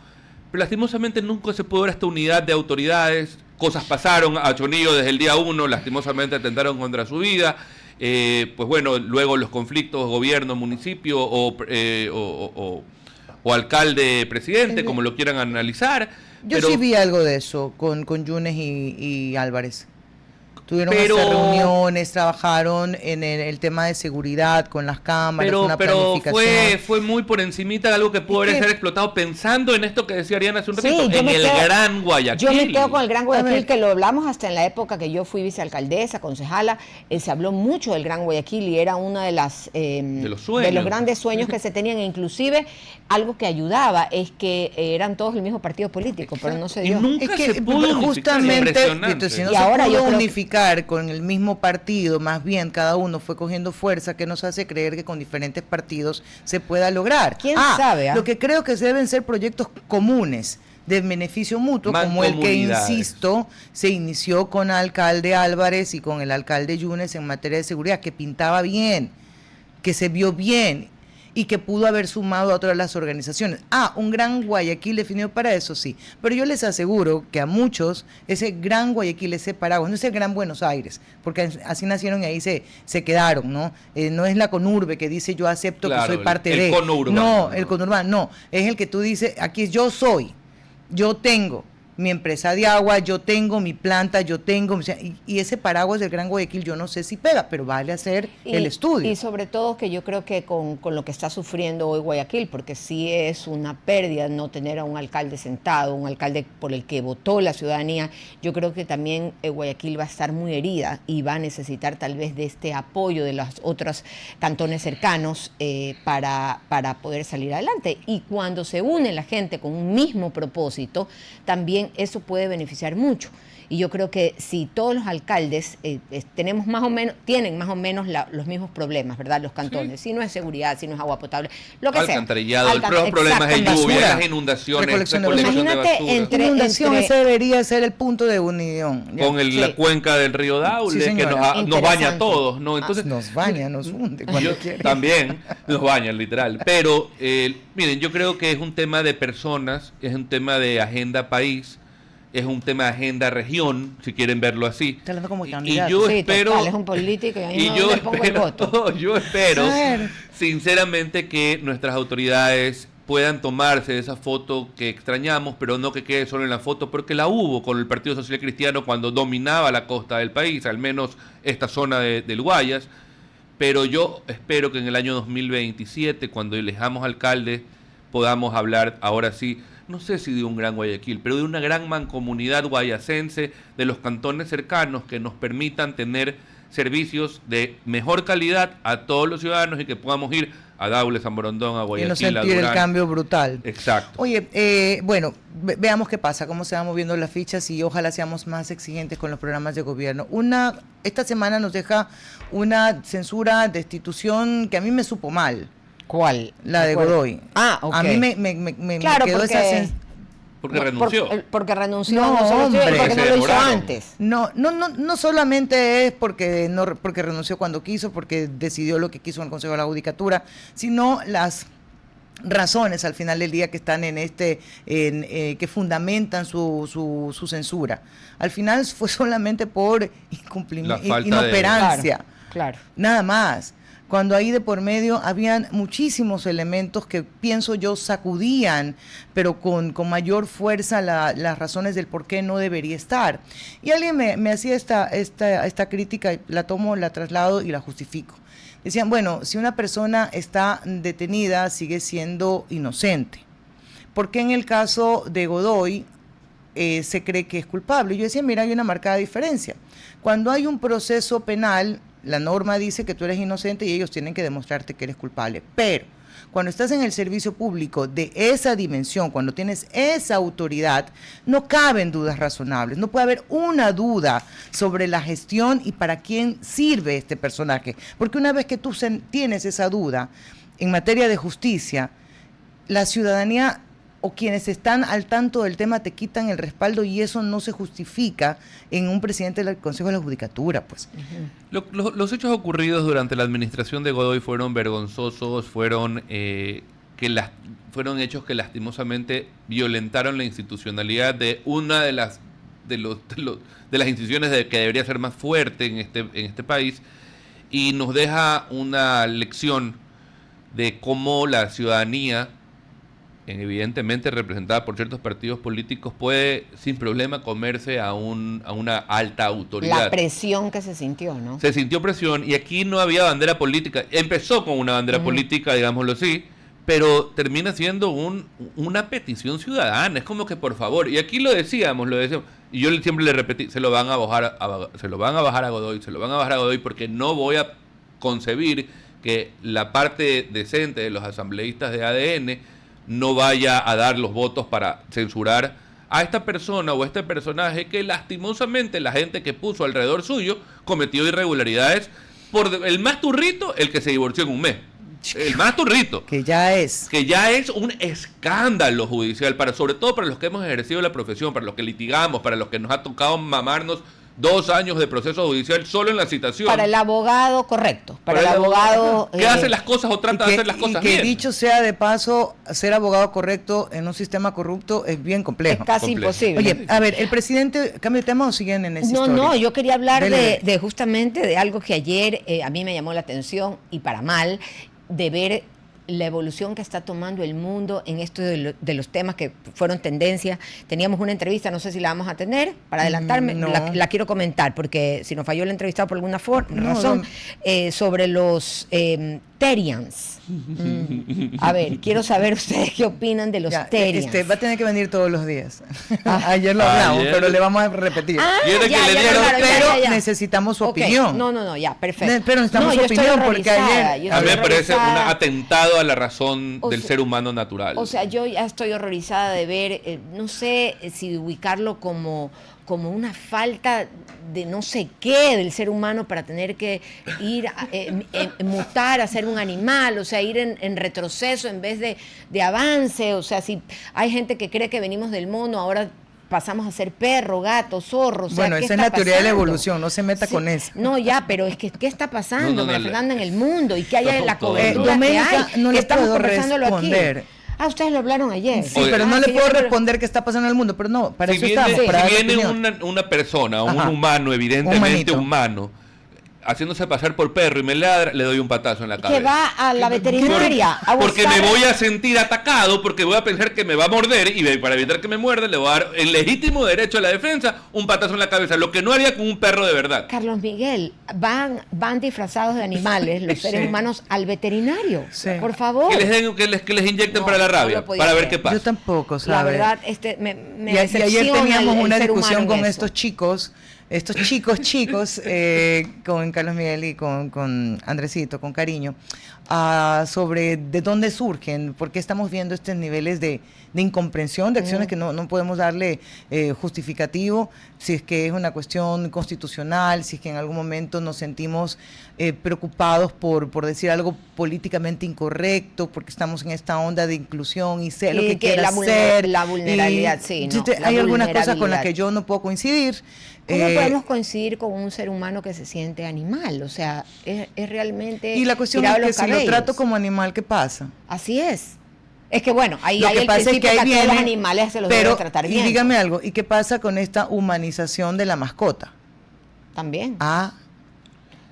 Pero lastimosamente nunca se pudo ver esta unidad de autoridades. Cosas pasaron, a Chonillo desde el día 1 lastimosamente atentaron contra su vida. Pues bueno, luego los conflictos gobierno, municipio o alcalde, presidente, como lo quieran analizar. Yo sí vi algo de eso con Yunes y Álvarez. tuvieron reuniones, trabajaron en el tema de seguridad con las cámaras, una planificación. Fue muy por encimita de algo que pudo ser explotado, pensando en esto que decía Ariana hace un ratito, en el Gran Guayaquil. Yo me quedo con el Gran Guayaquil, que lo hablamos hasta en la época que yo fui vicealcaldesa, concejala, se habló mucho del Gran Guayaquil y era una de las de los grandes sueños que se tenían, e inclusive algo que ayudaba es que eran todos el mismo partido político, pero no se dio. Y nunca se pudo justamente, entonces, si no y se ahora pudo unificar con el mismo partido, más bien cada uno fue cogiendo fuerza, que nos hace creer que con diferentes partidos se pueda lograr. ¿Quién sabe? Lo que creo que deben ser proyectos comunes de beneficio mutuo, como el que, insisto, se inició con el alcalde Álvarez y con el alcalde Yunes en materia de seguridad, que pintaba bien, que se vio bien y que pudo haber sumado a todas las organizaciones. Un Gran Guayaquil definido para eso, sí, pero yo les aseguro que a muchos ese Gran Guayaquil, ese paraguas, no es el Gran Buenos Aires, porque así nacieron y ahí se quedaron, ¿no? No es la conurbe que dice yo acepto que soy parte de. El conurbano, no, es el que tú dices, aquí yo soy, yo tengo mi empresa de agua, yo tengo mi planta, yo tengo, y ese paraguas del Gran Guayaquil yo no sé si pega, pero vale hacer el estudio. Y sobre todo que yo creo que con lo que está sufriendo hoy Guayaquil, porque sí es una pérdida no tener a un alcalde sentado, un alcalde por el que votó la ciudadanía, yo creo que también Guayaquil va a estar muy herida y va a necesitar tal vez de este apoyo de los otros cantones cercanos para poder salir adelante. Y cuando se une la gente con un mismo propósito, también eso puede beneficiar mucho. Y yo creo que si todos los alcaldes tienen más o menos los mismos problemas, ¿verdad? Los cantones, si no es seguridad, si no es agua potable, lo que sea. Alcantarillado, el problema es el lluvia, las inundaciones, recolección de basura. Inundación, ese debería ser el punto de unión. Con la cuenca del río Daule, que nos baña a todos, ¿no? Entonces, nos baña, nos hunde cuando quiere. También nos baña, literal. Pero, miren, yo creo que es un tema de personas, es un tema de agenda país, es un tema de agenda región, si quieren verlo así. Está hablando como y yo espero, total, es un político y yo espero sinceramente que nuestras autoridades puedan tomarse de esa foto que extrañamos, pero no que quede solo en la foto, porque la hubo con el Partido Social Cristiano cuando dominaba la costa del país, al menos esta zona del Guayas. Pero yo espero que en el año 2027, cuando elijamos alcalde, podamos hablar ahora sí, no sé si de un Gran Guayaquil, pero de una gran mancomunidad guayacense, de los cantones cercanos que nos permitan tener servicios de mejor calidad a todos los ciudadanos y que podamos ir a Daule, San Borondón, a Guayaquil, y no sentir el cambio brutal. Exacto. Oye, bueno, veamos qué pasa, cómo se van moviendo las fichas y ojalá seamos más exigentes con los programas de gobierno. Esta semana nos deja una censura, destitución que a mí me supo mal. ¿Cuál? La de Godoy. Ok. A mí me quedó esa porque renunció. Porque renunció, porque no lo hizo antes. No solamente es porque renunció cuando quiso, porque decidió lo que quiso en el Consejo de la Judicatura, sino las razones al final del día que están que fundamentan su censura. Al final fue solamente por incumplimiento, inoperancia. Claro. Nada más. Cuando ahí de por medio habían muchísimos elementos que pienso yo sacudían, pero con mayor fuerza las razones del por qué no debería estar. Y alguien me hacía esta crítica, la tomo, la traslado y la justifico. Decían, bueno, si una persona está detenida, sigue siendo inocente. ¿Por qué en el caso de Godoy se cree que es culpable? Yo decía, mira, hay una marcada diferencia. Cuando hay un proceso penal, la norma dice que tú eres inocente y ellos tienen que demostrarte que eres culpable. Pero cuando estás en el servicio público de esa dimensión, cuando tienes esa autoridad, no caben dudas razonables. No puede haber una duda sobre la gestión y para quién sirve este personaje. Porque una vez que tú tienes esa duda en materia de justicia, la ciudadanía o quienes están al tanto del tema te quitan el respaldo y eso no se justifica en un presidente del Consejo de la Judicatura, pues. Los hechos ocurridos durante la administración de Godoy fueron vergonzosos, fueron hechos que lastimosamente violentaron la institucionalidad de una de las instituciones que debería ser más fuerte en este país, y nos deja una lección de cómo la ciudadanía evidentemente representada por ciertos partidos políticos, puede sin problema comerse a una alta autoridad. La presión que se sintió, ¿no? Se sintió presión y aquí no había bandera política. Empezó con una bandera política, digámoslo así, pero termina siendo una petición ciudadana. Es como que por favor, y aquí lo decíamos, y yo siempre le repetí, se lo van a bajar a Godoy, porque no voy a concebir que la parte decente de los asambleístas de ADN no vaya a dar los votos para censurar a esta persona o a este personaje que lastimosamente la gente que puso alrededor suyo cometió irregularidades por el más turrito, el que se divorció en un mes. El más turrito. Que ya es un escándalo judicial, sobre todo para los que hemos ejercido la profesión, para los que litigamos, para los que nos ha tocado mamarnos 2 años de proceso judicial solo en la citación. Para el abogado, correcto. Para el abogado... que hace las cosas o trata de hacer las cosas bien. Y que dicho sea de paso, ser abogado correcto en un sistema corrupto es bien complejo. Es casi imposible. Oye, a ver, el presidente, ¿cambia de tema o siguen en esa historia? No, yo quería hablar de justamente de algo que ayer a mí me llamó la atención, y para mal, de ver la evolución que está tomando el mundo en esto de los temas que fueron tendencia. Teníamos una entrevista, no sé si la vamos a tener, para adelantarme, no. la quiero comentar, porque si nos falló el entrevistado por alguna razón, sobre los Terians. A ver, quiero saber ustedes qué opinan de los Terians. Va a tener que venir todos los días. Ayer lo hablamos, pero le vamos a repetir. Pero necesitamos su opinión. No, ya, perfecto. Pero necesitamos su opinión, porque ayer... A mí me parece un atentado a la razón del ser humano natural. O sea, yo ya estoy horrorizada de ver, no sé si ubicarlo como una falta de no sé qué del ser humano para tener que ir mutar a ser un animal, o sea, ir en retroceso en vez de avance. O sea, si hay gente que cree que venimos del mono, ahora pasamos a ser perro, gato, zorro. O sea, bueno, esa es la teoría de la evolución, no se meta con eso. No, ya, pero es que ¿qué está pasando, María Fernanda, en el mundo? ¿Y qué hay en la cobertura Doménica, que hay? no que le estamos puedo conversándolo responder. Aquí. Ustedes lo hablaron ayer. Sí, pero no le puedo responder qué está pasando en el mundo, pero no, para eso estamos. Si viene una persona, un humano, evidentemente humano, haciéndose pasar por perro y me ladra, le doy un patazo en la cabeza. Que va a la veterinaria a buscar... Porque me voy a sentir atacado, porque voy a pensar que me va a morder, y para evitar que me muerda le voy a dar, en legítimo derecho a la defensa, un patazo en la cabeza, lo que no haría con un perro de verdad. Carlos Miguel, van disfrazados de animales los seres humanos al veterinario. Sí. Por favor. Que les inyecten para la rabia, para ver qué pasa. Yo tampoco, ¿sabes? La verdad, me decepciona. Y ayer teníamos una discusión con estos chicos, con Carlos Miguel y con Andresito, con cariño, sobre de dónde surgen, por qué estamos viendo estos niveles de incomprensión, de acciones que no podemos darle justificativo, si es que es una cuestión constitucional, si es que en algún momento nos sentimos preocupados por decir algo políticamente incorrecto, porque estamos en esta onda de inclusión y sé lo que quiera hacer. La vulnerabilidad, sí. No, hay algunas cosas con las que yo no puedo coincidir. ¿Cómo podemos coincidir con un ser humano que se siente animal? O sea, es realmente... Y la cuestión es que si lo trato como animal, ¿qué pasa? Así es. Es que bueno, ahí hay el principio que a todos los animales se los debe tratar bien. Y dígame algo, ¿y qué pasa con esta humanización de la mascota? También.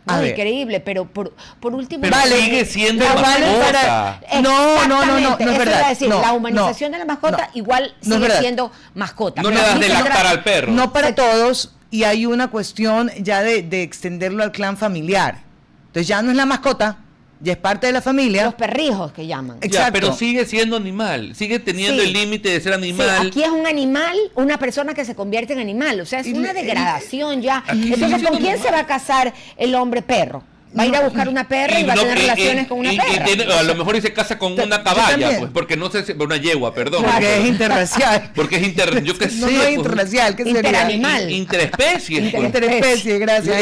No, increíble, pero por último... Pero sigue siendo mascota. No, es verdad. Es decir, la humanización de la mascota igual sigue siendo mascota. No le das de lactar al perro. No para todos, y hay una cuestión ya de extenderlo al clan familiar. Entonces ya no es la mascota, ya es parte de la familia. Los perrijos que llaman. Exacto. Ya, pero sigue siendo animal, sigue teniendo el límite de ser animal. Sí, aquí es un animal, una persona que se convierte en animal, o sea, es una degradación ya. Entonces, ¿con quién se va a casar el hombre perro? Va a ir a buscar una perra y va a tener relaciones con una perra. A lo mejor se casa con una caballa, pues, porque no sé si... Una yegua, perdón. Porque es interracial. Porque es yo qué sé. No es interracial, ¿qué sería? Interanimal. Interespecie. Interespecie, gracias.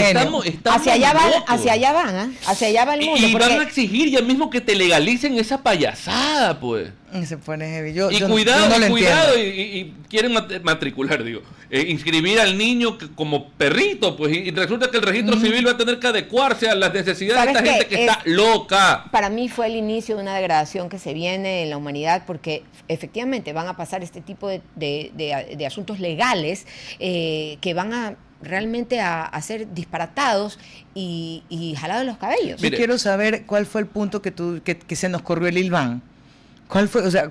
Hacia allá va el mundo. Y van a exigir ya mismo que te legalicen esa payasada, pues. Se pone heavy. Cuidado, y quieren matricular, inscribir al niño como perrito, pues, y resulta que el registro civil va a tener que adecuarse a las necesidades de esta gente que está loca. Para mí fue el inicio de una degradación que se viene en la humanidad, porque efectivamente van a pasar este tipo de asuntos legales que van a realmente a ser disparatados y jalados los cabellos. Yo quiero saber cuál fue el punto que se nos corrió el hilván. ¿Cuál fue? O sea,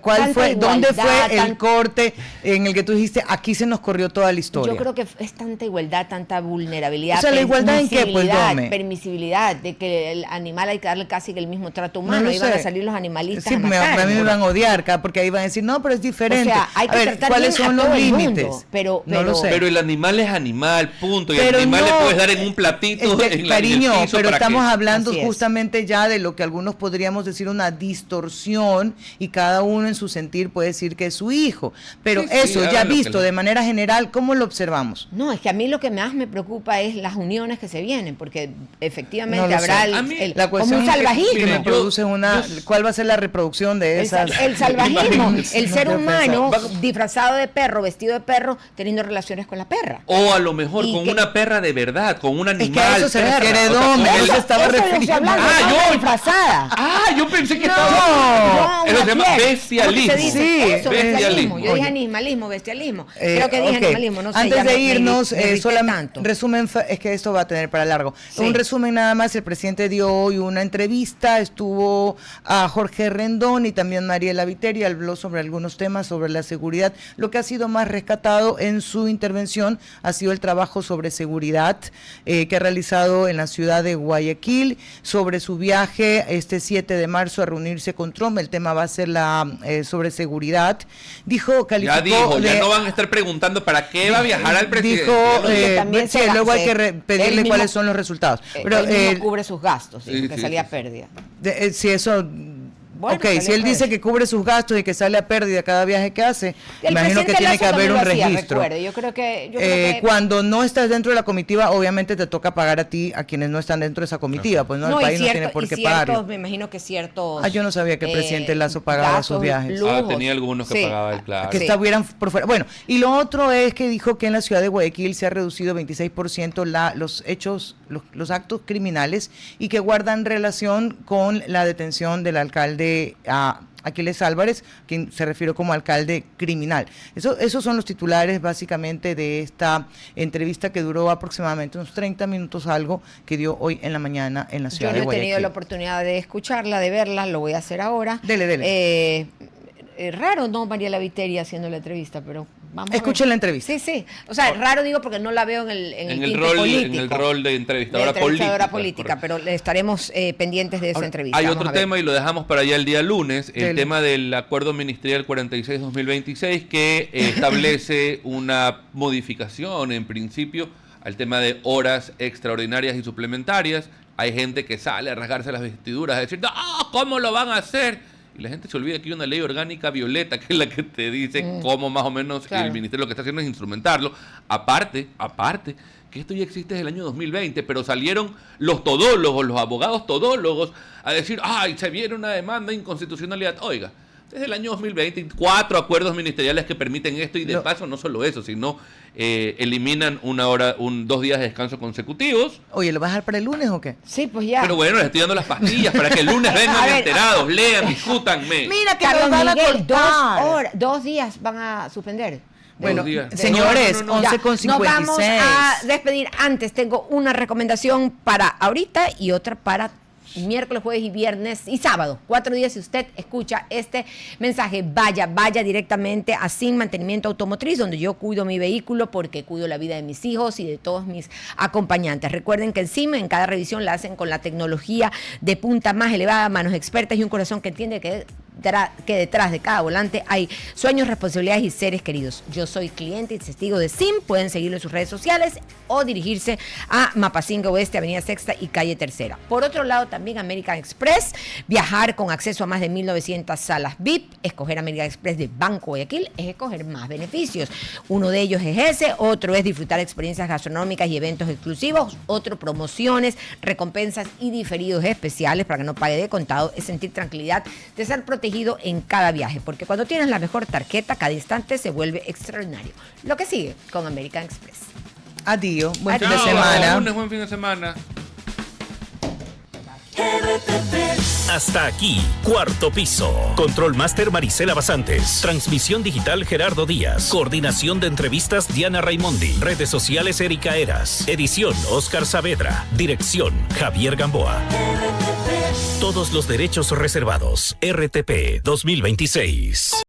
¿dónde fue el corte en el que tú dijiste, aquí se nos corrió toda la historia? Yo creo que es tanta igualdad, tanta vulnerabilidad. O sea, ¿la igualdad en qué, pues, Dome? Permisibilidad, de que el animal hay que darle casi el mismo trato humano. No iban a salir los animalistas a matar. A mí me van a odiar, porque ahí van a decir, no, pero es diferente. O sea, hay que tratar ¿cuáles son los límites? Pero no lo sé. Pero el animal es animal, punto. Y al animal le puedes dar en un platito. Cariño, pero estamos hablando justamente ya de lo que algunos podríamos decir una distorsión, y cada uno en su sentir puede decir que es su hijo. Pero ya visto de manera general, ¿cómo lo observamos? No, es que a mí lo que más me preocupa es las uniones que se vienen, porque efectivamente habrá como un salvajismo. ¿Cuál va a ser la reproducción de esas? El salvajismo, el ser humano disfrazado de perro, vestido de perro, teniendo relaciones con la perra. O a lo mejor con una perra de verdad, con un animal. Es que a eso se refiere, Dome, yo estaba refiriendo. Disfrazada. Yo pensé que estaba... Eso se llama bestialismo. Bestialismo. Yo dije animalismo, bestialismo. Creo que dije animalismo, no sé. Antes de irnos, solamente resumen, es que esto va a tener para largo. Un resumen nada más, el presidente dio hoy una entrevista, estuvo a Jorge Rendón y también Mariela Viteri, habló sobre algunos temas, sobre la seguridad. Lo que ha sido más rescatado en su intervención ha sido el trabajo sobre seguridad que ha realizado en la ciudad de Guayaquil, sobre su viaje este 7 de marzo a reunirse con Trump. El tema va a ser sobre seguridad. Calificó ya no van a estar preguntando para qué va a viajar al presidente. Luego hay que pedirle cuáles son los resultados. Pero él mismo cubre sus gastos, que salía pérdida. Si eso... si él dice que cubre sus gastos y que sale a pérdida cada viaje que hace, imagino que tiene que haber un registro. Yo creo que cuando no estás dentro de la comitiva, obviamente te toca pagar a ti, a quienes no están dentro de esa comitiva, pues no, el país no tiene por qué pagarlo. Me imagino que ciertos... yo no sabía que el presidente Lazo pagaba sus viajes. Tenía algunos que pagaba él, claro. Que estuvieran por fuera. Bueno, y lo otro es que dijo que en la ciudad de Guayaquil se ha reducido 26% los actos criminales, y que guardan relación con la detención del alcalde Aquiles Álvarez, quien se refirió como alcalde criminal. Esos son los titulares básicamente de esta entrevista, que duró aproximadamente unos 30 minutos algo, que dio hoy en la mañana en la ciudad de Guayaquil. Yo no he tenido la oportunidad de escucharla, de verla, lo voy a hacer ahora. Dele. Raro, ¿no? Mariela Viteri haciendo la entrevista, pero vamos Escuchen la entrevista. Sí. O sea, raro digo porque no la veo en el rol político. En el rol de entrevistadora política. Pero estaremos pendientes de esa entrevista. Hay otro tema y lo dejamos para allá el día lunes, el tema del Acuerdo Ministerial 46-2026, que establece una modificación en principio al tema de horas extraordinarias y suplementarias. Hay gente que sale a rasgarse las vestiduras, a decir, ¿cómo lo van a hacer? Y la gente se olvida que hay una ley orgánica violeta, que es la que te dice cómo más o menos el ministerio lo que está haciendo es instrumentarlo. Aparte, que esto ya existe desde el año 2020, pero salieron los todólogos, los abogados todólogos, a decir, se viene una demanda de inconstitucionalidad. Oiga, desde el año 2020 hay 4 acuerdos ministeriales que permiten esto, y de paso no solo eso, sino eliminan 2 días de descanso consecutivos. Oye, ¿lo vas a dejar para el lunes o qué? Sí, pues ya. Pero bueno, les estoy dando las pastillas para que el lunes vengan enterados, lean, discútanme. Mira que nos van a cortar. 2 días van a suspender. Bueno, señores, 11:56. Nos vamos a despedir. Antes tengo una recomendación para ahorita y otra para miércoles, jueves y viernes y sábado. 4 días. Si usted escucha este mensaje, vaya directamente a Sin Mantenimiento Automotriz, donde yo cuido mi vehículo porque cuido la vida de mis hijos y de todos mis acompañantes. Recuerden que en cada revisión la hacen con la tecnología de punta más elevada, manos expertas y un corazón que entiende que detrás de cada volante hay sueños, responsabilidades y seres queridos. Yo soy cliente y testigo de SIM. Pueden seguirlo en sus redes sociales o dirigirse a Mapasinga Oeste, Avenida Sexta y Calle Tercera. Por otro lado, también American Express, viajar con acceso a más de 1.900 salas VIP. Escoger American Express de Banco Guayaquil es escoger más beneficios. Uno de ellos es ese, otro es disfrutar experiencias gastronómicas y eventos exclusivos, otro promociones, recompensas y diferidos especiales para que no pague de contado. Es sentir tranquilidad de ser protegido en cada viaje, porque cuando tienes la mejor tarjeta, cada instante se vuelve extraordinario. Lo que sigue con American Express. Adiós, buen fin de semana. Buen fin de semana. Hasta aquí, Cuarto Piso. Control Master Marisela Basantes. Transmisión digital Gerardo Díaz. Coordinación de entrevistas Diana Raimondi. Redes sociales Erika Eras. Edición Oscar Saavedra. Dirección Javier Gamboa. Todos los derechos reservados. RTP 2026.